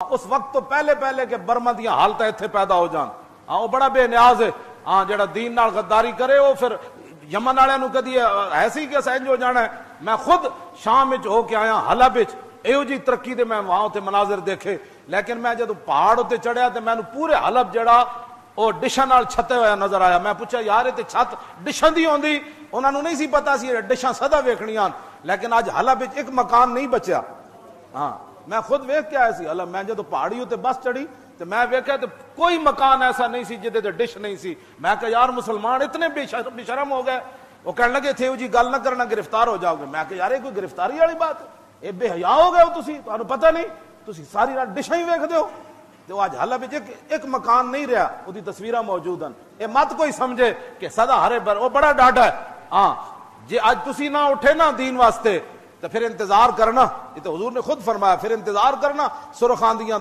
اس وقت تو پہلے پہلے کہ برما دیا حالت اتنے پیدا ہو جان. ہاں وہ بڑا بے نیاز ہے. ہاں جڑا دین نال غداری کرے وہ پھر یمن والے نو کدی ایسی کہ سینج ہو جانا ہے. میں خود شام وچ ہو کے آیا حلب وچ ایو جی ترقی دے میں وہاں تے مناظر دیکھے, لیکن میں جدو پہاڑ تے چڑھیا تے میں پورے حلب جڑا وہ ڈشاں نال چھتے ہوا نظر آیا. میں پوچھا یار تے چھت ڈشاں دی ہوندی؟ انہاں نو نہیں سی پتا سی ڈشاں سدا ویکھنیاں, لیکن اج حلب وچ ایک مکان نہیں بچیا. ہاں میں خود ویکھ کے آیا سی حلب. میں جدو پہاڑی تے بس چڑھی تو میں ویکھیا تو کوئی مکان ایسا نہیں سی جدے تے ڈش نہیں سی. میں کہ یار مسلمان اتنے بے شرم ہو گئے. وہ کہنے لگے تھے جی گل نہ کرنا گرفتار ہو جاؤ گے. میں کہ یار یہ کوئی گرفتاری والی بات ہے؟ یہ بے حیا ہو گئے ہو تسی, تانوں پتہ نہیں تسی ساری رات ڈشاں ہی ویکھدے ہو. تو آج حلب وچ ایک مکان نہیں رہا, اودی تصویراں موجود ہیں. یہ مت کوئی سمجھے کہ سدا ہرے بھر وہ بڑا ڈاڈا ہے. ہاں جی اج تسی نہ اٹھے نا دین واسطے تو پھر انتظار کرنا, یہ تو حضور نے خود فرمایا, پھر انتظار کرنا سرخاندیاں